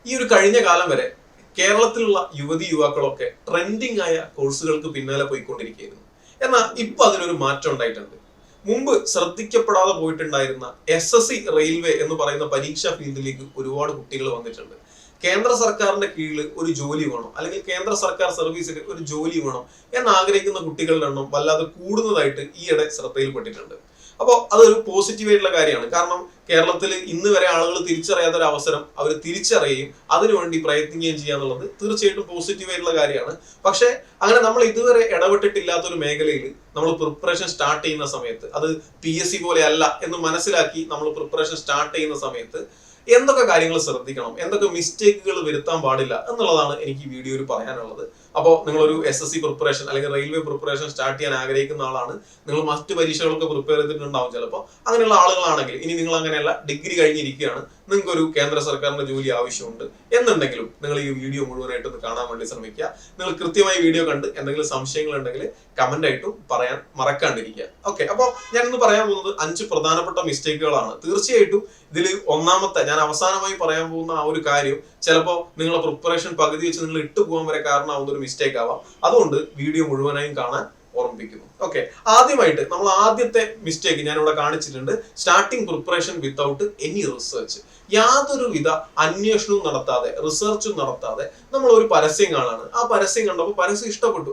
ഈ ഒരു കഴിഞ്ഞ കാലം വരെ കേരളത്തിലുള്ള യുവതി യുവാക്കളൊക്കെ ട്രെൻഡിങ് ആയ കോഴ്സുകൾക്ക് പിന്നാലെ പോയിക്കൊണ്ടിരിക്കുകയായിരുന്നു. എന്നാൽ ഇപ്പൊ അതിനൊരു മാറ്റം ഉണ്ടായിട്ടുണ്ട്. മുമ്പ് ശ്രദ്ധിക്കപ്പെടാതെ പോയിട്ടുണ്ടായിരുന്ന SSC റെയിൽവേ എന്ന് പറയുന്ന പരീക്ഷാ ഫീൽഡിലേക്ക് ഒരുപാട് കുട്ടികൾ വന്നിട്ടുണ്ട്. കേന്ദ്ര സർക്കാരിന്റെ കീഴിൽ ഒരു ജോലി വേണം, അല്ലെങ്കിൽ കേന്ദ്ര സർക്കാർ സർവീസിൽ ഒരു ജോലി വേണം എന്നാഗ്രഹിക്കുന്ന കുട്ടികളുടെ എണ്ണം വല്ലാതെ കൂടുന്നതായിട്ട് ഈയിടെ ശ്രദ്ധയിൽപ്പെട്ടിട്ടുണ്ട്. അപ്പോൾ അതൊരു പോസിറ്റീവ് ആയിട്ടുള്ള കാര്യമാണ്. കാരണം കേരളത്തിൽ ഇന്ന് വരെ ആളുകൾ തിരിച്ചറിയാത്ത ഒരു അവസരം അവർ തിരിച്ചറിയുകയും അതിനുവേണ്ടി പ്രയത്നിക്കുകയും ചെയ്യുക എന്നുള്ളത് തീർച്ചയായിട്ടും പോസിറ്റീവ് ആയിട്ടുള്ള കാര്യമാണ്. പക്ഷെ അങ്ങനെ നമ്മൾ ഇതുവരെ ഇടപെട്ടിട്ടില്ലാത്ത ഒരു മേഖലയിൽ നമ്മൾ പ്രിപ്പറേഷൻ സ്റ്റാർട്ട് ചെയ്യുന്ന സമയത്ത്, അത് PSC പോലെ അല്ല എന്ന് മനസ്സിലാക്കി നമ്മൾ പ്രിപ്പറേഷൻ സ്റ്റാർട്ട് ചെയ്യുന്ന സമയത്ത് എന്തൊക്കെ കാര്യങ്ങൾ ശ്രദ്ധിക്കണം, എന്തൊക്കെ മിസ്റ്റേക്കുകൾ വരുത്താൻ പാടില്ല എന്നുള്ളതാണ് എനിക്ക് ഈ വീഡിയോയിൽ പറയാനുള്ളത്. അപ്പോൾ നിങ്ങളൊരു SSC പ്രിപ്പറേഷൻ അല്ലെങ്കിൽ റെയിൽവേ പ്രിപ്പറേഷൻ സ്റ്റാർട്ട് ചെയ്യാൻ ആഗ്രഹിക്കുന്ന ആളാണ്, നിങ്ങൾ മറ്റ് പരീക്ഷകളൊക്കെ പ്രിപ്പയർ ചെയ്തിട്ടുണ്ടാവും ചിലപ്പോൾ. അങ്ങനെയുള്ള ആളുകളാണെങ്കിൽ, ഇനി നിങ്ങൾ അങ്ങനെയല്ല ഡിഗ്രി കഴിഞ്ഞിരിക്കുകയാണ്, നിങ്ങൾക്കൊരു കേന്ദ്ര സർക്കാരിന്റെ ജോലി ആവശ്യമുണ്ട് എന്നുണ്ടെങ്കിലും നിങ്ങൾ ഈ വീഡിയോ മുഴുവനായിട്ടൊന്ന് കാണാൻ വേണ്ടി ശ്രമിക്കുക. നിങ്ങൾ കൃത്യമായി വീഡിയോ കണ്ട് എന്തെങ്കിലും സംശയങ്ങൾ ഉണ്ടെങ്കിൽ കമന്റ് ആയിട്ടും പറയാൻ മറക്കാണ്ടിരിക്കുക. ഓക്കെ, അപ്പോൾ ഞാൻ ഇന്ന് പറയാൻ പോകുന്നത് 5 പ്രധാനപ്പെട്ട മിസ്റ്റേക്കുകളാണ്. തീർച്ചയായിട്ടും ഇതിൽ ഒന്നാമത്തെ, ഞാൻ അവസാനമായി പറയാൻ പോകുന്ന ആ ഒരു കാര്യം ചിലപ്പോൾ നിങ്ങളെ പ്രിപ്പറേഷൻ പകുതി വെച്ച് നിങ്ങൾ ഇട്ടു പോകാൻ വരെ കാരണമാവുന്ന ഒരു മിസ്റ്റേക്ക് ആവാം. അതുകൊണ്ട് വീഡിയോ മുഴുവനായും കാണാൻ ഓർമ്മിപ്പിക്കുന്നു. ഓക്കെ, ആദ്യമായിട്ട് നമ്മൾ ആദ്യത്തെ മിസ്റ്റേക്ക് ഞാൻ ഇവിടെ കാണിച്ചിട്ടുണ്ട്. Starting preparation without any research. യാതൊരുവിധ അന്വേഷണവും നടത്താതെ, റിസർച്ചും നടത്താതെ നമ്മൾ ഒരു പരസ്യം കാണാണ്. ആ പരസ്യം കണ്ടപ്പോൾ പരസ്യം ഇഷ്ടപ്പെട്ടു,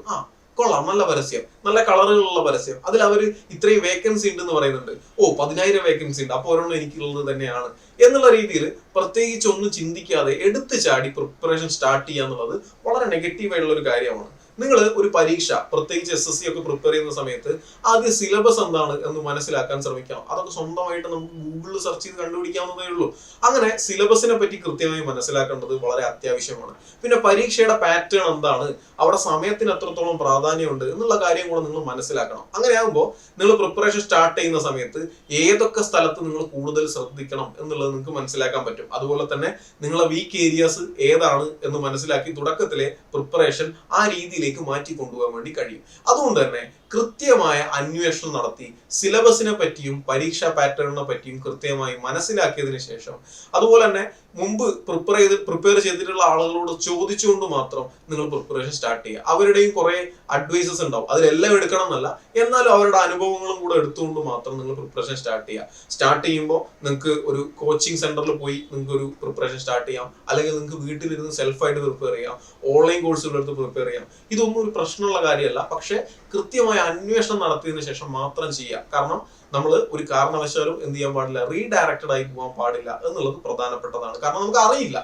കൊള്ളാം, നല്ല പരസ്യം, നല്ല കളറുകളുള്ള പരസ്യം, അതിൽ അവർ ഇത്രയും വേക്കൻസി ഉണ്ട് പറയുന്നുണ്ട്, 10,000 വേക്കൻസി ഉണ്ട്, അപ്പോൾ ഒരെണ്ണം എനിക്കുള്ളത് തന്നെയാണ് എന്നുള്ള രീതിയിൽ പ്രത്യേകിച്ച് ഒന്നും ചിന്തിക്കാതെ എടുത്തു ചാടി പ്രിപ്പറേഷൻ സ്റ്റാർട്ട് ചെയ്യുക എന്നുള്ളത് വളരെ നെഗറ്റീവ് ആയിട്ടുള്ള ഒരു കാര്യമാണ്. നിങ്ങൾ ഒരു പരീക്ഷ, പ്രത്യേകിച്ച് SSC ഒക്കെ പ്രിപ്പയർ ചെയ്യുന്ന സമയത്ത് ആദ്യം സിലബസ് എന്താണ് എന്ന് മനസ്സിലാക്കാൻ ശ്രമിക്കണം. അതൊക്കെ സ്വന്തമായിട്ട് നമുക്ക് ഗൂഗിളിൽ സെർച്ച് ചെയ്ത് കണ്ടുപിടിക്കാവുന്നതേ ഉള്ളൂ. അങ്ങനെ സിലബസിനെ പറ്റി കൃത്യമായി മനസ്സിലാക്കേണ്ടത് വളരെ അത്യാവശ്യമാണ്. പിന്നെ പരീക്ഷയുടെ പാറ്റേൺ എന്താണ്, അവിടെ സമയത്തിന് എത്രത്തോളം പ്രാധാന്യമുണ്ട് എന്നുള്ള കാര്യം കൂടെ നിങ്ങൾ മനസ്സിലാക്കണം. അങ്ങനെയാകുമ്പോൾ നിങ്ങൾ പ്രിപ്പറേഷൻ സ്റ്റാർട്ട് ചെയ്യുന്ന സമയത്ത് ഏതൊക്കെ സ്ഥലത്ത് നിങ്ങൾ കൂടുതൽ ശ്രദ്ധിക്കണം എന്നുള്ളത് നിങ്ങൾക്ക് മനസ്സിലാക്കാൻ പറ്റും. അതുപോലെ തന്നെ നിങ്ങളെ വീക്ക് ഏരിയാസ് ഏതാണ് എന്ന് മനസ്സിലാക്കി തുടക്കത്തിലെ പ്രിപ്പറേഷൻ ആ രീതിയിലേക്ക് മാറ്റി കൊണ്ടുപോകാൻ വേണ്ടി കഴിയും. അതുകൊണ്ട് തന്നെ കൃത്യമായ അന്വേഷണം നടത്തി സിലബസിനെ പറ്റിയും പരീക്ഷാ പാറ്റേണിനെ പറ്റിയും കൃത്യമായി മനസ്സിലാക്കിയതിനു ശേഷം, അതുപോലെ തന്നെ മുമ്പ് പ്രിപ്പയർ ചെയ്തിട്ടുള്ള ആളുകളോട് ചോദിച്ചുകൊണ്ട് മാത്രം നിങ്ങൾ പ്രിപ്പറേഷൻ സ്റ്റാർട്ട് ചെയ്യുക. അവരുടെയും കുറെ അഡ്വൈസസ് ഉണ്ടാവും, അതിലെല്ലാം എടുക്കണം എന്നല്ല, എന്നാലും അവരുടെ അനുഭവങ്ങളും കൂടെ എടുത്തുകൊണ്ട് മാത്രം നിങ്ങൾ പ്രിപ്പറേഷൻ സ്റ്റാർട്ട് ചെയ്യുക. സ്റ്റാർട്ട് ചെയ്യുമ്പോൾ നിങ്ങൾക്ക് ഒരു കോച്ചിങ് സെന്ററിൽ പോയി നിങ്ങൾക്ക് ഒരു പ്രിപ്പറേഷൻ സ്റ്റാർട്ട് ചെയ്യാം, അല്ലെങ്കിൽ നിങ്ങൾക്ക് വീട്ടിലിരുന്ന് സെൽഫായിട്ട് പ്രിപ്പയർ ചെയ്യാം, ഓൺലൈൻ കോഴ്സുകൾ എടുത്ത് പ്രിപ്പയർ ചെയ്യാം. ഇതൊന്നും ഒരു പ്രശ്നമുള്ള കാര്യമല്ല. പക്ഷെ കൃത്യമായ അന്വേഷണം നടത്തിയതിനു ശേഷം മാത്രം ചെയ്യുക. കാരണം നമ്മൾ ഒരു കാരണവശാലും എന്ത് ചെയ്യാൻ പാടില്ല, റീഡയറക്റ്റഡ് ആയി പോകാൻ പാടില്ല എന്നുള്ളത് പ്രധാനപ്പെട്ടതാണ്. കാരണം നമുക്ക് അറിയില്ല,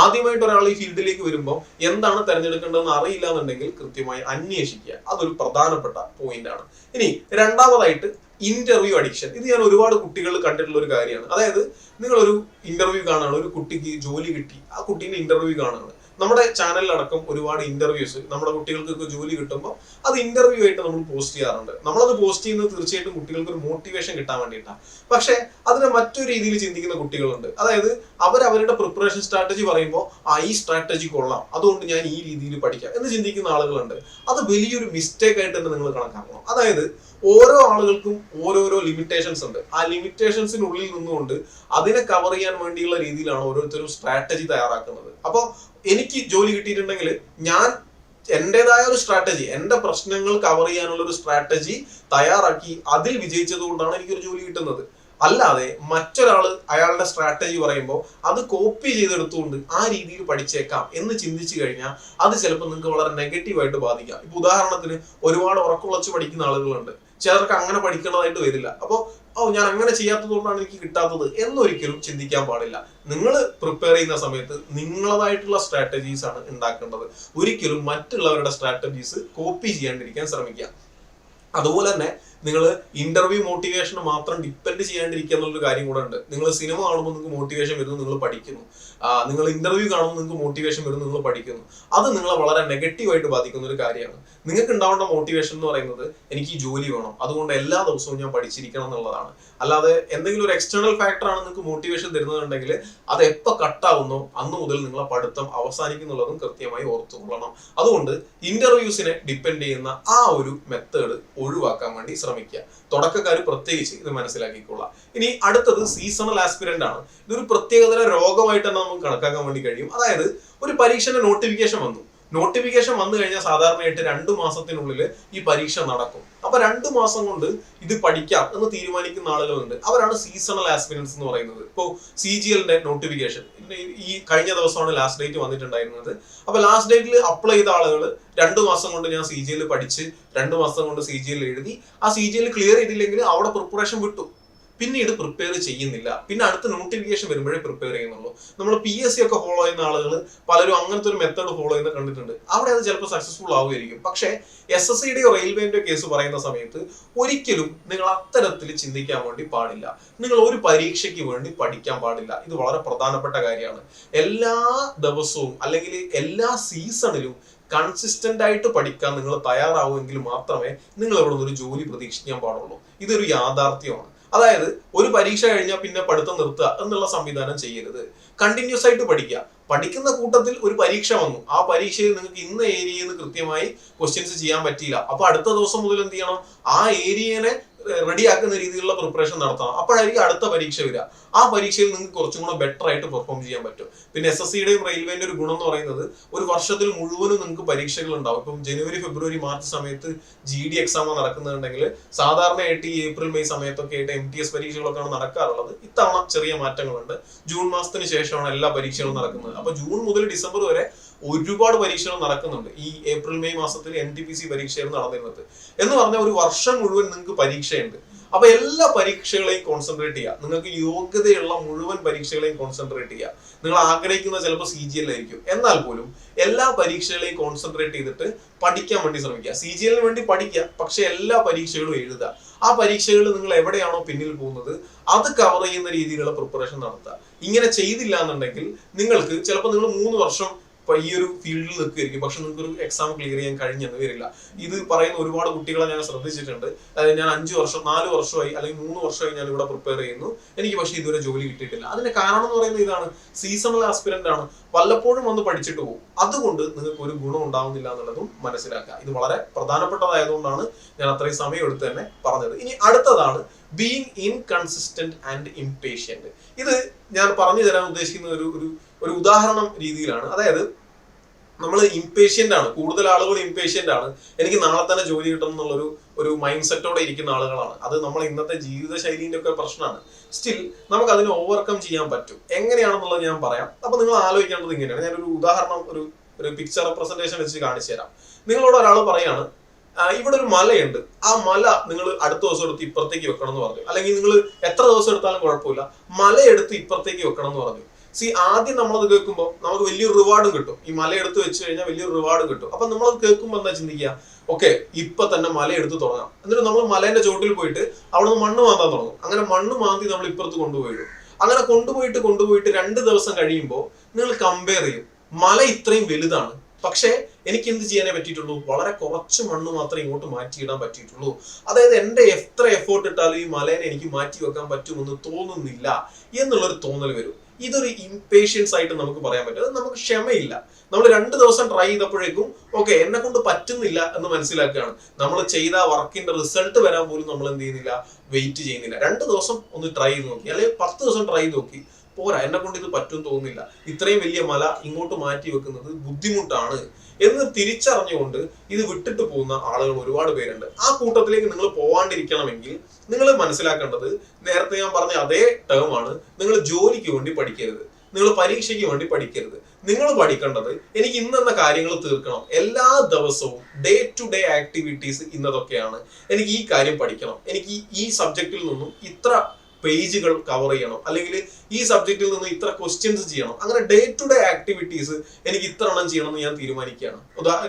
ആദ്യമായിട്ട് ഒരാൾ ഈ ഫീൽഡിലേക്ക് വരുമ്പോൾ എന്താണ് തിരഞ്ഞെടുക്കേണ്ടതെന്ന് അറിയില്ല എന്നുണ്ടെങ്കിൽ കൃത്യമായി അന്വേഷിക്കുക. അതൊരു പ്രധാനപ്പെട്ട പോയിന്റ് ആണ്. ഇനി രണ്ടാമതായിട്ട് ഇന്റർവ്യൂ അഡിക്ഷൻ. ഇത് ഞാൻ ഒരുപാട് കുട്ടികൾ കണ്ടിട്ടുള്ള ഒരു കാര്യമാണ്. അതായത് നിങ്ങളൊരു ഇന്റർവ്യൂ കാണുകയാണ്, ഒരു കുട്ടിക്ക് ജോലി കിട്ടി, ആ കുട്ടീന്റെ ഇന്റർവ്യൂ കാണുകയാണ്. നമ്മുടെ ചാനലിലടക്കം ഒരുപാട് ഇന്റർവ്യൂസ് നമ്മുടെ കുട്ടികൾക്കൊക്കെ ജോലി കിട്ടുമ്പോൾ അത് ഇന്റർവ്യൂ ആയിട്ട് നമ്മൾ പോസ്റ്റ് ചെയ്യാറുണ്ട്. നമ്മളത് പോസ്റ്റ് ചെയ്യുന്നത് തീർച്ചയായിട്ടും കുട്ടികൾക്ക് ഒരു മോട്ടിവേഷൻ കിട്ടാൻ വേണ്ടിയിട്ടാണ്. പക്ഷെ അതിനെ മറ്റൊരു രീതിയിൽ ചിന്തിക്കുന്ന കുട്ടികളുണ്ട്. അതായത് അവരുടെ പ്രിപ്പറേഷൻ സ്ട്രാറ്റജി പറയുമ്പോൾ ഈ സ്ട്രാറ്റജി കൊള്ളാം, അതുകൊണ്ട് ഞാൻ ഈ രീതിയിൽ പഠിക്കാം എന്ന് ചിന്തിക്കുന്ന ആളുകളുണ്ട്. അത് വലിയൊരു മിസ്റ്റേക്ക് ആയിട്ട് തന്നെ നിങ്ങൾ കണക്കാക്കണം. അതായത് ഓരോ ആളുകൾക്കും ഓരോരോ ലിമിറ്റേഷൻസ് ഉണ്ട്. ആ ലിമിറ്റേഷൻസിനുള്ളിൽ നിന്നുകൊണ്ട് അതിനെ കവർ ചെയ്യാൻ വേണ്ടിയുള്ള രീതിയിലാണ് ഓരോരുത്തരും സ്ട്രാറ്റജി തയ്യാറാക്കുന്നത്. അപ്പോൾ എനിക്ക് ജോലി കിട്ടിയിട്ടുണ്ടെങ്കിൽ ഞാൻ എന്റേതായ ഒരു സ്ട്രാറ്റജി, എന്റെ പ്രശ്നങ്ങൾ കവർ ചെയ്യാനുള്ള ഒരു സ്ട്രാറ്റജി തയ്യാറാക്കി അതിൽ വിജയിച്ചത് കൊണ്ടാണ് എനിക്കൊരു ജോലി കിട്ടുന്നത്. അല്ലാതെ മറ്റൊരാള് അയാളുടെ സ്ട്രാറ്റജി പറയുമ്പോൾ അത് കോപ്പി ചെയ്തെടുത്തുകൊണ്ട് ആ രീതിയിൽ പഠിച്ചേക്കാം എന്ന് ചിന്തിച്ചു കഴിഞ്ഞാൽ അത് ചിലപ്പോൾ നിങ്ങൾക്ക് വളരെ നെഗറ്റീവായിട്ട് ബാധിക്കാം. ഇപ്പൊ ഉദാഹരണത്തിന് ഒരുപാട് ഉറക്കുളച്ച് പഠിക്കുന്ന ആളുകളുണ്ട്, ചിലർക്ക് അങ്ങനെ പഠിക്കേണ്ടതായിട്ട് വരില്ല. അപ്പോൾ ഞാൻ അങ്ങനെ ചെയ്യാത്തത് കൊണ്ടാണ് എനിക്ക് കിട്ടാത്തത് എന്നൊരിക്കലും ചിന്തിക്കാൻ പാടില്ല. നിങ്ങൾ പ്രിപ്പയർ ചെയ്യുന്ന സമയത്ത് നിങ്ങളതായിട്ടുള്ള സ്ട്രാറ്റജീസ് ആണ് ഉണ്ടാക്കേണ്ടത്. ഒരിക്കലും മറ്റുള്ളവരുടെ സ്ട്രാറ്റജീസ് കോപ്പി ചെയ്യാണ്ടിരിക്കാൻ ശ്രമിക്കുക. അതുപോലെ തന്നെ നിങ്ങൾ ഇന്റർവ്യൂ മോട്ടിവേഷൻ മാത്രം ഡിപ്പെൻഡ് ചെയ്യാണ്ടിരിക്കുക എന്നുള്ളൊരു കാര്യം കൂടെ ഉണ്ട്. നിങ്ങൾ സിനിമ കാണുമ്പോൾ നിങ്ങൾക്ക് മോട്ടിവേഷൻ വരുന്നു, നിങ്ങൾ പഠിക്കുന്നു. നിങ്ങൾ ഇന്റർവ്യൂ കാണുമ്പോൾ നിങ്ങൾക്ക് മോട്ടിവേഷൻ വരുന്നു, നിങ്ങൾ പഠിക്കുന്നു. അത് നിങ്ങളെ വളരെ നെഗറ്റീവായിട്ട് ബാധിക്കുന്ന ഒരു കാര്യമാണ്. നിങ്ങൾക്ക് ഉണ്ടാവേണ്ട മോട്ടിവേഷൻ എന്ന് പറയുന്നത് എനിക്ക് ഈ ജോലി വേണം, അതുകൊണ്ട് എല്ലാ ദിവസവും ഞാൻ പഠിച്ചിരിക്കണം എന്നുള്ളതാണ്. അല്ലാതെ എന്തെങ്കിലും ഒരു എക്സ്റ്റേണൽ ഫാക്ടറാണ് നിങ്ങൾക്ക് മോട്ടിവേഷൻ തരുന്നതുണ്ടെങ്കിൽ അത് എപ്പോൾ കട്ടാവുന്നോ അന്ന് മുതൽ നിങ്ങളെ പഠിത്തം അവസാനിക്കുന്നുള്ളതും കൃത്യമായി ഓർത്തുകൊള്ളണം. അതുകൊണ്ട് ഇന്റർവ്യൂസിനെ ഡിപ്പെൻഡ് ചെയ്യുന്ന ആ ഒരു മെത്തേഡ് ഒഴിവാക്കാൻ വേണ്ടി ശ്രമിക്കുക. ശ്രമിക്കുക. തുടക്കക്കാർ പ്രത്യേകിച്ച് ഇത് മനസ്സിലാക്കിക്കൊള്ളാം. ഇനി അടുത്തത് സീസണൽ ആസ്പിരന്റ് ആണ്. ഇതൊരു പ്രത്യേകതര രോഗമായിട്ട് തന്നെ നമുക്ക് കണക്കാക്കാൻ വേണ്ടി കഴിയും. അതായത് ഒരു പരീക്ഷയുടെ നോട്ടിഫിക്കേഷൻ വന്നു വന്നു കഴിഞ്ഞാൽ സാധാരണയായിട്ട് 2 മാസത്തിനുള്ളിൽ ഈ പരീക്ഷ നടക്കും. അപ്പൊ 2 മാസം കൊണ്ട് ഇത് പഠിക്കാം എന്ന് തീരുമാനിക്കുന്ന ആളുകളുണ്ട്. അവരാണ് സീസണൽ ആസ്പിരൻസ് എന്ന് പറയുന്നത്. ഇപ്പോൾ CGLന്റെ നോട്ടിഫിക്കേഷൻ ഈ കഴിഞ്ഞ ദിവസമാണ് ലാസ്റ്റ് ഡേറ്റ് വന്നിട്ടുണ്ടായിരുന്നത്. അപ്പൊ ലാസ്റ്റ് ഡേറ്റിൽ അപ്ലൈ ചെയ്ത ആളുകൾ 2 മാസം കൊണ്ട് ഞാൻ CGL പഠിച്ച് 2 മാസം കൊണ്ട് CGL എഴുതി, ആ CGL ക്ലിയർ ചെയ്തില്ലെങ്കിൽ അവിടെ പ്രിപ്പറേഷൻ വിട്ടു, പിന്നീട് പ്രിപ്പയർ ചെയ്യുന്നില്ല. പിന്നെ അടുത്ത നോട്ടിഫിക്കേഷൻ വരുമ്പോഴേ പ്രിപ്പയർ ചെയ്യുന്നുള്ളൂ. നമ്മൾ PSC ഒക്കെ ഫോളോ ചെയ്യുന്ന ആളുകൾ പലരും അങ്ങനത്തെ ഒരു മെത്തേഡ് ഫോളോ ചെയ്യുന്ന കണ്ടിട്ടുണ്ട്. അവിടെ അത് ചിലപ്പോൾ സക്സസ്ഫുൾ ആവുമായിരിക്കും. പക്ഷേ SSCയുടെയോ റെയിൽവേന്റെയോ കേസ് പറയുന്ന സമയത്ത് ഒരിക്കലും നിങ്ങൾ അത്തരത്തിൽ ചിന്തിക്കാൻ വേണ്ടി പാടില്ല. നിങ്ങൾ ഒരു പരീക്ഷയ്ക്ക് വേണ്ടി പഠിക്കാൻ പാടില്ല. ഇത് വളരെ പ്രധാനപ്പെട്ട കാര്യമാണ്. എല്ലാ ദിവസവും അല്ലെങ്കിൽ എല്ലാ സീസണിലും കൺസിസ്റ്റന്റ് ആയിട്ട് പഠിക്കാൻ നിങ്ങൾ തയ്യാറാവുമെങ്കിൽ മാത്രമേ നിങ്ങൾ ഇവിടെ നിന്ന് ഒരു ജോലി പ്രതീക്ഷിക്കാൻ പാടുള്ളൂ. ഇതൊരു യാഥാർത്ഥ്യമാണ്. അതായത് ഒരു പരീക്ഷ കഴിഞ്ഞാൽ പിന്നെ പഠിത്തം നിർത്തുക എന്നുള്ള സംവിധാനം ചെയ്യരുത്. കണ്ടിന്യൂസ് ആയിട്ട് പഠിക്കുക. പഠിക്കുന്ന കൂട്ടത്തിൽ ഒരു പരീക്ഷ വന്നു, ആ പരീക്ഷയിൽ നിങ്ങൾക്ക് ഇന്ന ഏരിയയിൽ നിന്ന് കൃത്യമായി ക്വസ്റ്റ്യൻസ് ചെയ്യാൻ പറ്റിയില്ല. അപ്പൊ അടുത്ത ദിവസം മുതൽ എന്ത് ചെയ്യണം? ആ ഏരിയനെ റെഡിയാക്കുന്ന രീതിയിലുള്ള പ്രിപ്പറേഷൻ നടത്തണം. അപ്പോഴായിരിക്കും അടുത്ത പരീക്ഷ വരിക. ആ പരീക്ഷയിൽ നിങ്ങൾക്ക് കുറച്ചും കൂടെ ബെറ്റർ ആയിട്ട് പെർഫോം ചെയ്യാൻ പറ്റും. പിന്നെ SSCയുടെയും റെയിൽവേന്റെ ഒരു ഗുണം എന്ന് പറയുന്നത് ഒരു വർഷത്തിൽ മുഴുവനും നിങ്ങൾക്ക് പരീക്ഷകൾ ഉണ്ടാവും. ഇപ്പം ജനുവരി, ഫെബ്രുവരി, മാർച്ച് സമയത്ത് GD എക്സാം നടക്കുന്നുണ്ടെങ്കിൽ സാധാരണയായിട്ട് ഈ ഏപ്രിൽ, മെയ് സമയത്തൊക്കെ ആയിട്ട് MTS പരീക്ഷകളൊക്കെയാണ് നടക്കാറുള്ളത്. ഇത്തവണ ചെറിയ മാറ്റങ്ങളുണ്ട്. ജൂൺ മാസത്തിന് ശേഷമാണ് എല്ലാ പരീക്ഷകളും നടക്കുന്നത്. അപ്പൊ ജൂൺ മുതൽ ഡിസംബർ വരെ ഒരുപാട് പരീക്ഷകൾ നടക്കുന്നുണ്ട്. ഈ ഏപ്രിൽ, മെയ് മാസത്തിൽ NTPC പരീക്ഷയായിരുന്നു നടന്നിരുന്നത്. എന്ന് പറഞ്ഞാൽ ഒരു വർഷം മുഴുവൻ നിങ്ങൾക്ക് പരീക്ഷയുണ്ട്. അപ്പൊ എല്ലാ പരീക്ഷകളെയും കോൺസെൻട്രേറ്റ് ചെയ്യുക. നിങ്ങൾക്ക് യോഗ്യതയുള്ള മുഴുവൻ പരീക്ഷകളെയും കോൺസെൻട്രേറ്റ് ചെയ്യുക. നിങ്ങൾ ആഗ്രഹിക്കുന്ന ചിലപ്പോൾ CGL ആയിരിക്കും, എന്നാൽ പോലും എല്ലാ പരീക്ഷകളെയും കോൺസെൻട്രേറ്റ് ചെയ്തിട്ട് പഠിക്കാൻ വേണ്ടി ശ്രമിക്കുക. CGL വേണ്ടി പഠിക്കുക, പക്ഷെ എല്ലാ പരീക്ഷകളും എഴുതുക. ആ പരീക്ഷകളിൽ നിങ്ങൾ എവിടെയാണോ പിന്നിൽ പോകുന്നത് അത് കവർ ചെയ്യുന്ന രീതിയിലുള്ള പ്രിപ്പറേഷൻ നടത്തുക. ഇങ്ങനെ ചെയ്തില്ല എന്നുണ്ടെങ്കിൽ നിങ്ങൾക്ക് ചിലപ്പോൾ നിങ്ങൾ 3 വർഷം ഈ ഒരു ഫീൽഡിൽ നിൽക്കുകയായിരിക്കും, പക്ഷെ നിങ്ങൾക്ക് ഒരു എക്സാം ക്ലിയർ ചെയ്യാൻ കഴിഞ്ഞെന്ന് വരില്ല. ഇത് പറയുന്ന ഒരുപാട് കുട്ടികളെ ഞാൻ ശ്രദ്ധിച്ചിട്ടുണ്ട്. അതായത് ഞാൻ 5 വർഷം 4 വർഷമായി അല്ലെങ്കിൽ 3 വർഷമായി ഞാൻ ഇവിടെ പ്രിപ്പയർ ചെയ്യുന്നു, എനിക്ക് പക്ഷെ ഇതുവരെ ജോലി കിട്ടിയിട്ടില്ല. അതിന്റെ കാരണം എന്ന് പറയുന്നത് ഇതാണ്, സീസണൽ ആസ്പിരന്റ് ആണ്, വല്ലപ്പോഴും വന്ന് പഠിച്ചിട്ട് പോകും. അതുകൊണ്ട് നിങ്ങൾക്ക് ഒരു ഗുണം ഉണ്ടാവുന്നില്ല എന്നുള്ളതും മനസ്സിലാക്കുക. ഇത് വളരെ പ്രധാനപ്പെട്ടതായതുകൊണ്ടാണ് ഞാൻ അത്രയും സമയം എടുത്ത് തന്നെ പറഞ്ഞത്. ഇനി അടുത്തതാണ് ബീയിങ് ഇൻകൺസിസ്റ്റന്റ് ആൻഡ് ഇംപേഷ്യന്റ്. ഇത് ഞാൻ പറഞ്ഞു തരാൻ ഉദ്ദേശിക്കുന്ന ഒരു ഉദാഹരണം രീതിയിലാണ്. അതായത് നമ്മൾ ഇംപേഷ്യന്റ് ആണ്, കൂടുതൽ ആളുകൾ ഇംപേഷ്യന്റ് ആണ്. എനിക്ക് നാളെ തന്നെ ജോലി കിട്ടണം എന്നുള്ളൊരു മൈൻഡ് സെറ്റോടെ ഇരിക്കുന്ന ആളുകളാണ്. അത് നമ്മൾ ഇന്നത്തെ ജീവിത ശൈലിന്റെ ഒക്കെ പ്രശ്നമാണ്. സ്റ്റിൽ നമുക്ക് അതിനെ ഓവർകം ചെയ്യാൻ പറ്റും. എങ്ങനെയാണെന്നുള്ളത് ഞാൻ പറയാം. അപ്പൊ നിങ്ങൾ ആലോചിക്കേണ്ടത് ഇങ്ങനെയാണ്. ഞാനൊരു ഉദാഹരണം, ഒരു പിക്ചർ റെപ്രസെന്റേഷൻ വെച്ച് കാണിച്ചു തരാം. നിങ്ങളോട് ഒരാൾ പറയാണ്, ഇവിടെ ഒരു മലയുണ്ട്, ആ മല നിങ്ങൾ അടുത്ത ദിവസം എടുത്ത് ഇപ്പുറത്തേക്ക് വെക്കണം എന്ന് പറഞ്ഞു. അല്ലെങ്കിൽ നിങ്ങൾ എത്ര ദിവസം എടുത്താലും കുഴപ്പമില്ല, മല എടുത്ത് ഇപ്പുറത്തേക്ക് വെക്കണം എന്ന് പറഞ്ഞു. ആദ്യം നമ്മളത് കേൾക്കുമ്പോൾ നമുക്ക് വലിയൊരു റിവാർഡും കിട്ടും. ഈ മല എടുത്ത് വെച്ച് കഴിഞ്ഞാൽ വലിയൊരു റിവാർഡും കിട്ടും. അപ്പൊ നമ്മളത് കേൾക്കുമ്പോൾ എന്താ ചിന്തിക്കുക? ഓക്കെ, ഇപ്പൊ തന്നെ മല എടുത്ത് തുടങ്ങാം. എന്നിട്ട് നമ്മൾ മലേന്റെ ചോട്ടിൽ പോയിട്ട് അവിടെ നിന്ന് മണ്ണ് മാന്താൻ തുടങ്ങും. അങ്ങനെ മണ്ണ് മാന്തി നമ്മൾ ഇപ്പുറത്ത് കൊണ്ടുപോയിടും. അങ്ങനെ കൊണ്ടുപോയിട്ട് 2 ദിവസം കഴിയുമ്പോൾ നിങ്ങൾ കമ്പയർ ചെയ്യും, മല ഇത്രയും വലുതാണ്, പക്ഷെ എനിക്ക് എന്ത് ചെയ്യാനേ പറ്റിയിട്ടുള്ളൂ? വളരെ കുറച്ച് മണ്ണ് മാത്രമേ ഇങ്ങോട്ട് മാറ്റിയിടാൻ പറ്റിയിട്ടുള്ളൂ. അതായത് എന്റെ എത്ര എഫേർട്ട് ഇട്ടാലും ഈ മലേനെ എനിക്ക് മാറ്റി വെക്കാൻ പറ്റുമെന്ന് തോന്നുന്നില്ല എന്നുള്ളൊരു തോന്നൽ വരും. ഇതൊരു ഇംപേഷ്യൻസ് ആയിട്ട് നമുക്ക് പറയാൻ പറ്റും. അത് നമുക്ക് ക്ഷമയില്ല. നമ്മൾ 2 ദിവസം ട്രൈ ചെയ്തപ്പോഴേക്കും ഓക്കെ, എന്നെ കൊണ്ട് പറ്റുന്നില്ല എന്ന് മനസ്സിലാക്കുകയാണ്. നമ്മൾ ചെയ്ത വർക്കിന്റെ റിസൾട്ട് വരാൻ പോലും നമ്മൾ എന്ത് ചെയ്യുന്നില്ല, വെയിറ്റ് ചെയ്യുന്നില്ല. 2 ദിവസം ഒന്ന് ട്രൈ ചെയ്ത് നോക്കി, അല്ലെങ്കിൽ 10 ദിവസം ട്രൈ ചെയ്ത് നോക്കി, പോരാ, എന്നെ കൊണ്ട് ഇത് പറ്റും തോന്നുന്നില്ല, ഇത്രയും വലിയ മല ഇങ്ങോട്ട് മാറ്റി വെക്കുന്നത് ബുദ്ധിമുട്ടാണ് എന്ന് തിരിച്ചറിഞ്ഞുകൊണ്ട് ഇത് വിട്ടിട്ട് പോകുന്ന ആളുകൾ ഒരുപാട് പേരുണ്ട്. ആ കൂട്ടത്തിലേക്ക് നിങ്ങൾ പോവാണ്ടിരിക്കണമെങ്കിൽ നിങ്ങൾ മനസ്സിലാക്കേണ്ടത് നേരത്തെ ഞാൻ പറഞ്ഞ അതേ ടേം ആണ്. നിങ്ങൾ ജോലിക്ക് വേണ്ടി പഠിക്കരുത്, നിങ്ങൾ പരീക്ഷയ്ക്ക് വേണ്ടി പഠിക്കരുത്. നിങ്ങൾ പഠിക്കേണ്ടത് എനിക്ക് ഇന്നെന്ന കാര്യങ്ങൾ തീർക്കണം. എല്ലാ ദിവസവും ഡേ ടു ഡേ ആക്ടിവിറ്റീസ് ഇന്നതൊക്കെയാണ്, എനിക്ക് ഈ കാര്യം പഠിക്കണം, എനിക്ക് ഈ സബ്ജക്റ്റിൽ നിന്നും ഇത്ര പേജുകൾ കവർ ചെയ്യണം, അല്ലെങ്കിൽ ഈ സബ്ജക്റ്റിൽ നിന്ന് ഇത്ര ക്വസ്റ്റ്യൻസ് ചെയ്യണം. അങ്ങനെ ഡേ ടു ഡേ ആക്ടിവിറ്റീസ് എനിക്ക് ഇത്ര എണ്ണം ചെയ്യണം എന്ന് ഞാൻ തീരുമാനിക്കുകയാണ്.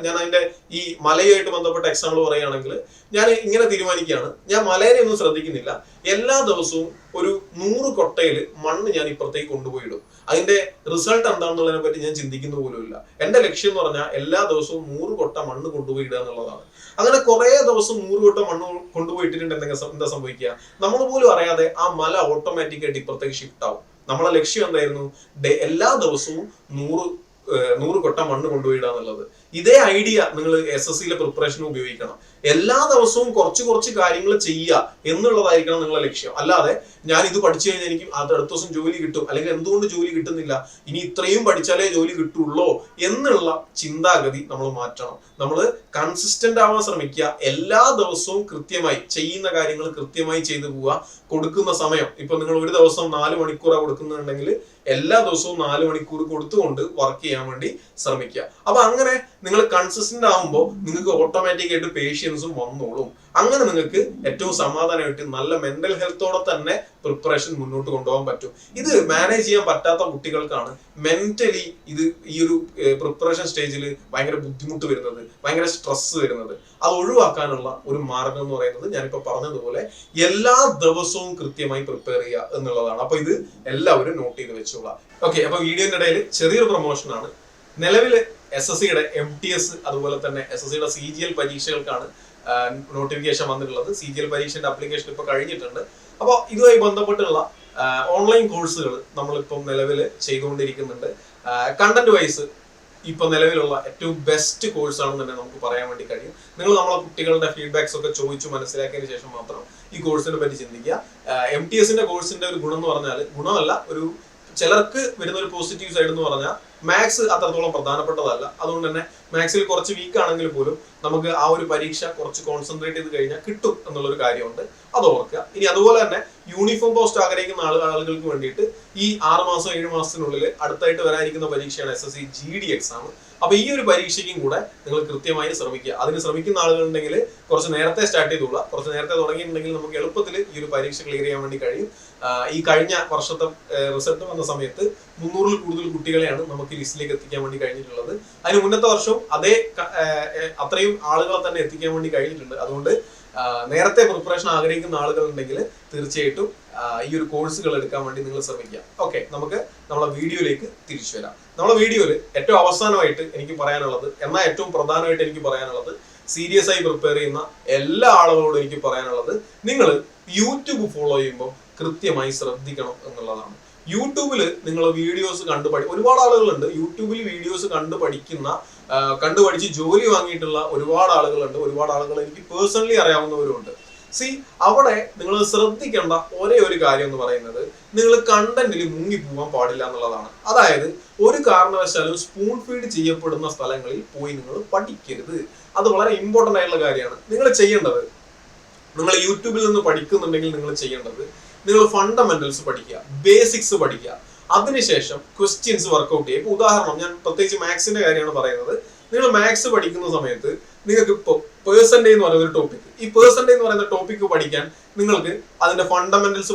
ഞാൻ അതിന്റെ ഈ മലയുമായിട്ട് ബന്ധപ്പെട്ട എക്സാമ്പിൾ പറയുകയാണെങ്കിൽ ഞാൻ ഇങ്ങനെ തീരുമാനിക്കുകയാണ്, ഞാൻ മലയെ ഒന്നും ശ്രദ്ധിക്കുന്നില്ല, എല്ലാ ദിവസവും ഒരു 100 കൊട്ടയിൽ മണ്ണ് ഞാൻ ഇപ്പുറത്തേക്ക് കൊണ്ടുപോയിടും. അതിന്റെ റിസൾട്ട് എന്താണെന്നുള്ളതിനെ പറ്റി ഞാൻ ചിന്തിക്കുന്ന പോലുമില്ല. എന്റെ ലക്ഷ്യം എന്ന് പറഞ്ഞാൽ എല്ലാ ദിവസവും 100 കൊട്ട മണ്ണ് കൊണ്ടുപോയിടുക എന്നുള്ളതാണ്. അങ്ങനെ കുറെ ദിവസം 100 കൊട്ട മണ്ണ് കൊണ്ടുപോയിട്ടുണ്ടെങ്കിൽ എന്താ സംഭവിക്കുക? നമ്മൾ പോലും അറിയാതെ ആ മല ഓട്ടോമാറ്റിക് ആയിട്ട് ഇപ്പുറത്തേക്ക് ഷിഫ്റ്റ് ആവും. നമ്മളെ ലക്ഷ്യം എന്തായിരുന്നു? എല്ലാ ദിവസവും 100 കൊട്ട മണ്ണ് കൊണ്ടുപോയിടുക എന്നുള്ളത്. ഇതേ ഐഡിയ നിങ്ങൾ SSCയിലെ പ്രിപ്പറേഷൻ ഉപയോഗിക്കണം. എല്ലാ ദിവസവും കുറച്ച് കുറച്ച് കാര്യങ്ങൾ ചെയ്യുക എന്നുള്ളതായിരിക്കണം നിങ്ങളുടെ ലക്ഷ്യം. അല്ലാതെ ഞാൻ ഇത് പഠിച്ചു കഴിഞ്ഞാൽ എനിക്ക് അടുത്ത ദിവസം ജോലി കിട്ടും, അല്ലെങ്കിൽ എന്തുകൊണ്ട് ജോലി കിട്ടുന്നില്ല, ഇനി ഇത്രയും പഠിച്ചാലേ ജോലി കിട്ടുള്ളൂ എന്നുള്ള ചിന്താഗതി നമ്മൾ മാറ്റണം. നമ്മൾ കൺസിസ്റ്റന്റ് ആവാൻ ശ്രമിക്കുക. എല്ലാ ദിവസവും കൃത്യമായി ചെയ്യുന്ന കാര്യങ്ങൾ കൃത്യമായി ചെയ്തു പോവുക. കൊടുക്കുന്ന സമയം, ഇപ്പൊ നിങ്ങൾ ഒരു ദിവസം 4 മണിക്കൂറാണ് കൊടുക്കുന്നുണ്ടെങ്കിൽ എല്ലാ ദിവസവും 4 മണിക്കൂർ കൊടുത്തുകൊണ്ട് വർക്ക് ചെയ്യാൻ വേണ്ടി ശ്രമിക്കുക. അപ്പൊ അങ്ങനെ നിങ്ങൾ കൺസിസ്റ്റന്റ് ആവുമ്പോൾ നിങ്ങൾക്ക് ഓട്ടോമാറ്റിക് ആയിട്ട് പേഷ്യൻസും വന്നോളും. അങ്ങനെ നിങ്ങൾക്ക് ഏറ്റവും സമാധാനമായിട്ട് നല്ല മെന്റൽ ഹെൽത്തോടെ തന്നെ പ്രിപ്പറേഷൻ മുന്നോട്ട് കൊണ്ടുപോകാൻ പറ്റും. ഇത് മാനേജ് ചെയ്യാൻ പറ്റാത്ത കുട്ടികൾക്കാണ് മെന്റലി ഈ ഒരു പ്രിപ്പറേഷൻ സ്റ്റേജിൽ ഭയങ്കര ബുദ്ധിമുട്ട് വരുന്നത്, ഭയങ്കര സ്ട്രെസ് വരുന്നത്. അത് ഒഴിവാക്കാനുള്ള ഒരു മാർഗം എന്ന് പറയുന്നത് ഞാനിപ്പോ പറഞ്ഞതുപോലെ എല്ലാ ദിവസവും കൃത്യമായി പ്രിപ്പയർ ചെയ്യുക എന്നുള്ളതാണ്. അപ്പൊ ഇത് എല്ലാവരും നോട്ട് ചെയ്ത് വെച്ചോളാം. ഓക്കെ, അപ്പൊ വീഡിയോന്റെ ഇടയിൽ ചെറിയൊരു പ്രൊമോഷൻ ആണ്. നിലവില് SSCയുടെ MTS അതുപോലെ തന്നെ SSCയുടെ CGL പരീക്ഷകൾക്കാണ് നോട്ടിഫിക്കേഷൻ വന്നിട്ടുള്ളത്. CGL പരീക്ഷയുടെ അപ്ലിക്കേഷൻ ഇപ്പൊ കഴിഞ്ഞിട്ടുണ്ട്. അപ്പോൾ ഇതുമായി ബന്ധപ്പെട്ടുള്ള ഓൺലൈൻ കോഴ്സുകൾ നമ്മളിപ്പം നിലവിൽ ചെയ്തുകൊണ്ടിരിക്കുന്നുണ്ട്. കണ്ടന്റ് വൈസ് ഇപ്പൊ നിലവിലുള്ള ഏറ്റവും ബെസ്റ്റ് കോഴ്സ് ആണെന്ന് തന്നെ നമുക്ക് പറയാൻ വേണ്ടി കഴിയും. നിങ്ങൾ നമ്മളെ കുട്ടികളുടെ ഫീഡ്ബാക്സ് ഒക്കെ ചോദിച്ചു മനസ്സിലാക്കിയതിന് ശേഷം മാത്രം ഈ കോഴ്സിനെ പറ്റി ചിന്തിക്കുക. MTSന്റെ കോഴ്സിന്റെ ഒരു ഗുണം എന്ന് പറഞ്ഞാൽ, ഗുണമല്ല, ഒരു ചിലർക്ക് വരുന്ന ഒരു പോസിറ്റീവ് സൈഡ് എന്ന് പറഞ്ഞാൽ മാത്സ് അത്രത്തോളം പ്രധാനപ്പെട്ടതല്ല. അതുകൊണ്ട് തന്നെ മാത്സിൽ കുറച്ച് വീക്ക് ആണെങ്കിൽ പോലും നമുക്ക് ആ ഒരു പരീക്ഷ കുറച്ച് കോൺസെൻട്രേറ്റ് ചെയ്ത് കഴിഞ്ഞാൽ കിട്ടും എന്നുള്ളൊരു കാര്യമുണ്ട്. അത് ഓർക്കുക. ഇനി അതുപോലെ തന്നെ യൂണിഫോം പോസ്റ്റ് ആഗ്രഹിക്കുന്ന ആളുകൾക്ക് വേണ്ടിയിട്ട് ഈ 6 മാസം 7 മാസത്തിനുള്ളിൽ അടുത്തായിട്ട് വരാനിരിക്കുന്ന പരീക്ഷയാണ് SSC GD എക്സാം. അപ്പൊ ഈ ഒരു പരീക്ഷയ്ക്കും കൂടെ നിങ്ങൾ കൃത്യമായി ശ്രമിക്കുക. അതിന് ശ്രമിക്കുന്ന ആളുകളുണ്ടെങ്കിൽ കുറച്ച് നേരത്തെ സ്റ്റാർട്ട് ചെയ്തോളാം. കുറച്ച് നേരത്തെ തുടങ്ങിയിട്ടുണ്ടെങ്കിൽ നമുക്ക് എളുപ്പത്തിൽ ഈ ഒരു പരീക്ഷ ക്ലിയർ ചെയ്യാൻ വേണ്ടി കഴിയും. ഈ കഴിഞ്ഞ വർഷത്തെ റിസൾട്ട് വന്ന സമയത്ത് 300-ൽ കൂടുതൽ കുട്ടികളെയാണ് നമുക്ക് ലിസ്റ്റിലേക്ക് എത്തിക്കാൻ വേണ്ടി കഴിഞ്ഞിട്ടുള്ളത്. അതിന് മുന്നത്തെ വർഷവും അത്രയും ആളുകളെ തന്നെ എത്തിക്കാൻ വേണ്ടി കഴിഞ്ഞിട്ടുണ്ട്. അതുകൊണ്ട് നേരത്തെ പ്രിപ്പറേഷൻ ആഗ്രഹിക്കുന്ന ആളുകൾ ഉണ്ടെങ്കിൽ തീർച്ചയായിട്ടും ഈ ഒരു കോഴ്സുകൾ എടുക്കാൻ വേണ്ടി നിങ്ങൾ ശ്രമിക്കുക. ഓക്കെ, നമുക്ക് നമ്മളെ വീഡിയോയിലേക്ക് തിരിച്ചു വരാം. നമ്മളെ വീഡിയോയിൽ ഏറ്റവും അവസാനമായിട്ട് എനിക്ക് പറയാനുള്ളത്, എന്നാൽ ഏറ്റവും പ്രധാനമായിട്ട് എനിക്ക് പറയാനുള്ളത്, സീരിയസ് ആയി പ്രിപ്പയർ ചെയ്യുന്ന എല്ലാ ആളുകളോടും എനിക്ക് പറയാനുള്ളത്, നിങ്ങൾ യൂട്യൂബ് ഫോളോ ചെയ്യുമ്പോൾ കൃത്യമായി ശ്രദ്ധിക്കണം എന്നുള്ളതാണ്. യൂട്യൂബിൽ നിങ്ങൾ വീഡിയോസ് ഒരുപാട് ആളുകളുണ്ട്. യൂട്യൂബിൽ വീഡിയോസ് കണ്ടു പഠിച്ച് ജോലി വാങ്ങിയിട്ടുള്ള ഒരുപാട് ആളുകളുണ്ട്. ഒരുപാട് ആളുകൾ എനിക്ക് പേഴ്സണലി അറിയാവുന്നവരുണ്ട്. അവിടെ നിങ്ങൾ ശ്രദ്ധിക്കേണ്ട ഒരേ ഒരു കാര്യം എന്ന് പറയുന്നത്, നിങ്ങൾ കണ്ടന്റിൽ മുങ്ങിപ്പോവാൻ പാടില്ല എന്നുള്ളതാണ്. അതായത് ഒരു കാരണവശാലും സ്പൂൺ ഫീഡ് ചെയ്യപ്പെടുന്ന സ്ഥലങ്ങളിൽ പോയി നിങ്ങൾ പഠിക്കരുത്. അത് വളരെ ഇമ്പോർട്ടന്റ് ആയിട്ടുള്ള കാര്യമാണ്. നിങ്ങൾ ചെയ്യേണ്ടത്, നിങ്ങൾ യൂട്യൂബിൽ നിന്ന് പഠിക്കുന്നുണ്ടെങ്കിൽ നിങ്ങൾ ചെയ്യേണ്ടത്, നിങ്ങൾ ഫണ്ടമെന്റൽസ് പഠിക്കുക, ബേസിക്സ് പഠിക്കുക. അതിനുശേഷം ക്വസ്റ്റ്യൻസ് വർക്ക്ഔട്ട് ചെയ്യുക. ഉദാഹരണം, ഞാൻ പ്രത്യേകിച്ച് മാത്സിന്റെ കാര്യമാണ് പറയുന്നത്. നിങ്ങൾ മാത്സ് പഠിക്കുന്ന സമയത്ത് നിങ്ങൾക്ക് ഇപ്പോൾ പേഴ്സൻറ്റേജ് എന്ന് പറയുന്ന ഒരു ടോപ്പിക്, ഈ പേഴ്സൻറ്റേജ് എന്ന് പറയുന്ന ടോപ്പിക് പഠിക്കാൻ നിങ്ങൾക്ക് അതിന്റെ ഫണ്ടമെന്റൽസ്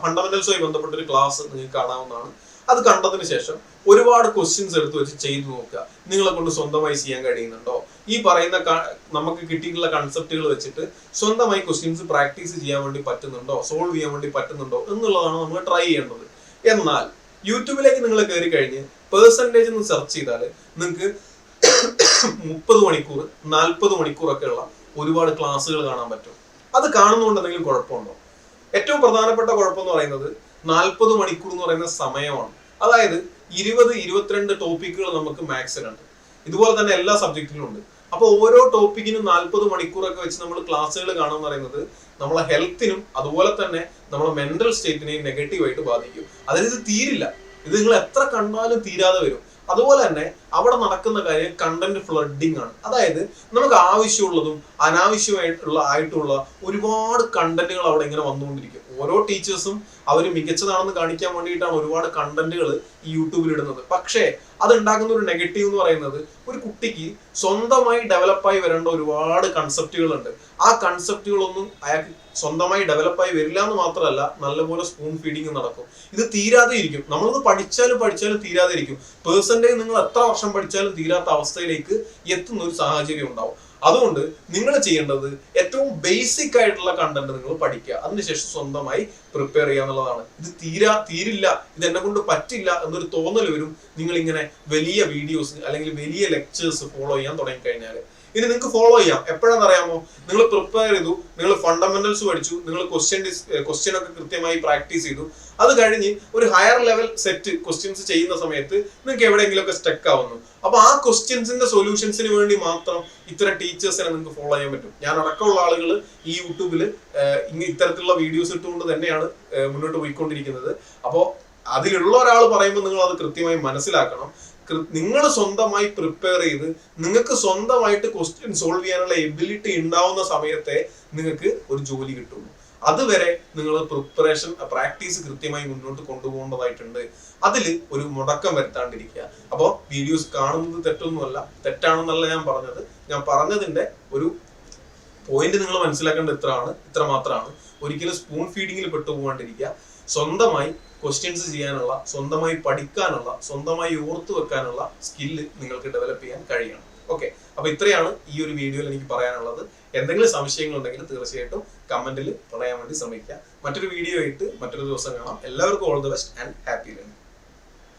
ഫണ്ടമെന്റൽസുമായി ബന്ധപ്പെട്ട ഒരു ക്ലാസ് നിങ്ങൾക്ക് കാണാവുന്നതാണ്. അത് കണ്ടതിന് ശേഷം ഒരുപാട് ക്വസ്റ്റ്യൻസ് എടുത്ത് വെച്ച് ചെയ്തു നോക്കുക. നിങ്ങളെ കൊണ്ട് സ്വന്തമായി ചെയ്യാൻ കഴിയുന്നുണ്ടോ? ഈ പറയുന്ന നമുക്ക് കിട്ടിയിട്ടുള്ള കൺസെപ്റ്റുകൾ വെച്ചിട്ട് സ്വന്തമായി ക്വസ്റ്റ്യൻസ് പ്രാക്ടീസ് ചെയ്യാൻ വേണ്ടി പറ്റുന്നുണ്ടോ, സോൾവ് ചെയ്യാൻ വേണ്ടി പറ്റുന്നുണ്ടോ എന്നുള്ളതാണ് നമ്മൾ ട്രൈ ചെയ്യേണ്ടത്. എന്നാൽ യൂട്യൂബിലേക്ക് നിങ്ങൾ കയറി കഴിഞ്ഞ് പേഴ്സൻറ്റേജ് എന്ന് സെർച്ച് ചെയ്താൽ നിങ്ങൾക്ക് 30 മണിക്കൂർ 40 മണിക്കൂറൊക്കെ ഉള്ള ഒരുപാട് ക്ലാസ്സുകൾ കാണാൻ പറ്റും. അത് കാണുന്നതുകൊണ്ട് എന്തെങ്കിലും കുഴപ്പമുണ്ടോ? ഏറ്റവും പ്രധാനപ്പെട്ട കുഴപ്പം എന്ന് പറയുന്നത് 40 മണിക്കൂർ എന്ന് പറയുന്ന സമയമാണ്. അതായത് 20-22 ടോപ്പിക്കുകൾ നമുക്ക് മാത്സിലുണ്ട്. ഇതുപോലെ തന്നെ എല്ലാ സബ്ജക്റ്റിലും ഉണ്ട്. അപ്പൊ ഓരോ ടോപ്പിക്കിനും 40 മണിക്കൂറൊക്കെ വെച്ച് നമ്മൾ ക്ലാസ്സുകൾ കാണുക എന്ന് പറയുന്നത് നമ്മളെ ഹെൽത്തിനും അതുപോലെ തന്നെ നമ്മളെ മെന്റൽ സ്റ്റേറ്റിനെയും നെഗറ്റീവായിട്ട് ബാധിക്കും. അതായത് ഇത് തീരില്ല. ഇത് നിങ്ങൾ എത്ര കണ്ടാലും തീരാതെ വരും. അതുപോലെ തന്നെ അവിടെ നടക്കുന്ന കാര്യം കണ്ടന്റ് ഫ്ലഡിങ് ആണ്. അതായത് നമുക്ക് ആവശ്യമുള്ളതും അനാവശ്യമായിട്ടുള്ള ഒരുപാട് കണ്ടന്റുകൾ അവിടെ ഇങ്ങനെ വന്നുകൊണ്ടിരിക്കും. ഓരോ ടീച്ചേഴ്സും അവർ മികച്ചതാണെന്ന് കാണിക്കാൻ വേണ്ടിയിട്ടാണ് ഒരുപാട് കണ്ടന്റുകൾ ഈ യൂട്യൂബിൽ ഇടുന്നത്. പക്ഷേ അത് ഉണ്ടാക്കുന്ന ഒരു നെഗറ്റീവ് എന്ന് പറയുന്നത്, ഒരു കുട്ടിക്ക് സ്വന്തമായി ഡെവലപ്പായി വരേണ്ട ഒരുപാട് കൺസെപ്റ്റുകളുണ്ട്. ആ കൺസെപ്റ്റുകളൊന്നും അയാൾക്ക് സ്വന്തമായി ഡെവലപ്പായി വരില്ല എന്ന് മാത്രമല്ല, നല്ലപോലെ സ്പൂൺ ഫീഡിങ് നടക്കും. ഇത് തീരാതെ ഇരിക്കും. നമ്മളിത് പഠിച്ചാലും തീരാതെ ഇരിക്കും. പേഴ്സൻറ്റേജ് നിങ്ങൾ എത്ര വർഷം പഠിച്ചാലും തീരാത്ത അവസ്ഥയിലേക്ക് എത്തുന്ന ഒരു സാഹചര്യം ഉണ്ടാവും. അതുകൊണ്ട് നിങ്ങൾ ചെയ്യേണ്ടത് ഏറ്റവും ബേസിക് ആയിട്ടുള്ള കണ്ടന്റ് നിങ്ങൾ പഠിക്കുക. അതിനുശേഷം സ്വന്തമായി പ്രിപ്പയർ ചെയ്യുക എന്നുള്ളതാണ്. ഇത് തീരില്ല, ഇത് എന്നെ കൊണ്ട് പറ്റില്ല എന്നൊരു തോന്നൽ വരും നിങ്ങൾ ഇങ്ങനെ വലിയ വീഡിയോസ് അല്ലെങ്കിൽ വലിയ ലെക്ചേഴ്സ് ഫോളോ ചെയ്യാൻ തുടങ്ങിക്കഴിഞ്ഞാൽ. ഇനി നിങ്ങൾക്ക് ഫോളോ ചെയ്യാം. എപ്പോഴാണെന്ന് അറിയാമോ? നിങ്ങൾ പ്രിപ്പയർ ചെയ്തു, നിങ്ങൾ ഫണ്ടമെന്റൽസ് പഠിച്ചു, നിങ്ങൾ ക്വസ്റ്റ്യൻ ഒക്കെ കൃത്യമായി പ്രാക്ടീസ് ചെയ്തു. അത് കഴിഞ്ഞ് ഒരു ഹയർ ലെവൽ സെറ്റ് ക്വസ്റ്റ്യൻസ് ചെയ്യുന്ന സമയത്ത് നിങ്ങൾക്ക് എവിടെയെങ്കിലുമൊക്കെ സ്റ്റക്ക് ആവുന്നു. അപ്പൊ ആ ക്വസ്റ്റ്യൻസിന്റെ സൊല്യൂഷൻസിന് വേണ്ടി മാത്രം ഇത്തരം ടീച്ചേഴ്സിനെ നിങ്ങൾക്ക് ഫോളോ ചെയ്യാൻ പറ്റും. ഞാൻ അടക്കമുള്ള ആളുകൾ ഈ യൂട്യൂബിൽ ഇത്തരത്തിലുള്ള വീഡിയോസ് ഇട്ടുകൊണ്ട് തന്നെയാണ് മുന്നോട്ട് പോയിക്കൊണ്ടിരിക്കുന്നത്. അപ്പോൾ അതിലുള്ള ഒരാൾ പറയുമ്പോൾ നിങ്ങൾ അത് കൃത്യമായി മനസ്സിലാക്കണം. നിങ്ങൾ സ്വന്തമായി പ്രിപ്പയർ ചെയ്ത് നിങ്ങൾക്ക് സ്വന്തമായിട്ട് ക്വസ്റ്റ്യൻ സോൾവ് ചെയ്യാനുള്ള എബിലിറ്റി ഉണ്ടാവുന്ന സമയത്തെ നിങ്ങൾക്ക് ഒരു ജോലി കിട്ടുള്ളൂ. അതുവരെ നിങ്ങൾ പ്രിപ്പറേഷൻ പ്രാക്ടീസ് കൃത്യമായി മുന്നോട്ട് കൊണ്ടുപോകേണ്ടതായിട്ടുണ്ട്. അതിൽ ഒരു മുടക്കം വരുത്താണ്ടിരിക്കുക. അപ്പോൾ വീഡിയോസ് കാണുന്നത് തെറ്റൊന്നുമല്ല, തെറ്റാണെന്നല്ല ഞാൻ പറഞ്ഞത്. ഞാൻ പറഞ്ഞതിന്റെ ഒരു പോയിന്റ് നിങ്ങൾ മനസ്സിലാക്കേണ്ടത് ഇത്ര മാത്രമാണ്. ഒരിക്കലും സ്പൂൺ ഫീഡിങ്ങിൽ പെട്ടുപോകാണ്ടിരിക്കുക. സ്വന്തമായി ക്വസ്റ്റ്യൻസ് ചെയ്യാനുള്ള, സ്വന്തമായി പഠിക്കാനുള്ള, സ്വന്തമായി ഓർത്തു വെക്കാനുള്ള സ്കില്ല് നിങ്ങൾക്ക് ഡെവലപ്പ് ചെയ്യാൻ കഴിയണം. ഓക്കെ, അപ്പൊ ഇത്രയാണ് ഈ ഒരു വീഡിയോയിൽ എനിക്ക് പറയാനുള്ളത്. എന്തെങ്കിലും സംശയങ്ങൾ ഉണ്ടെങ്കിൽ തീർച്ചയായിട്ടും കമന്റിൽ പറയാൻ വേണ്ടി ശ്രമിക്കുക. മറ്റൊരു വീഡിയോ ആയിട്ട് മറ്റൊരു ദിവസം കാണാം. എല്ലാവർക്കും all the best and happy learning.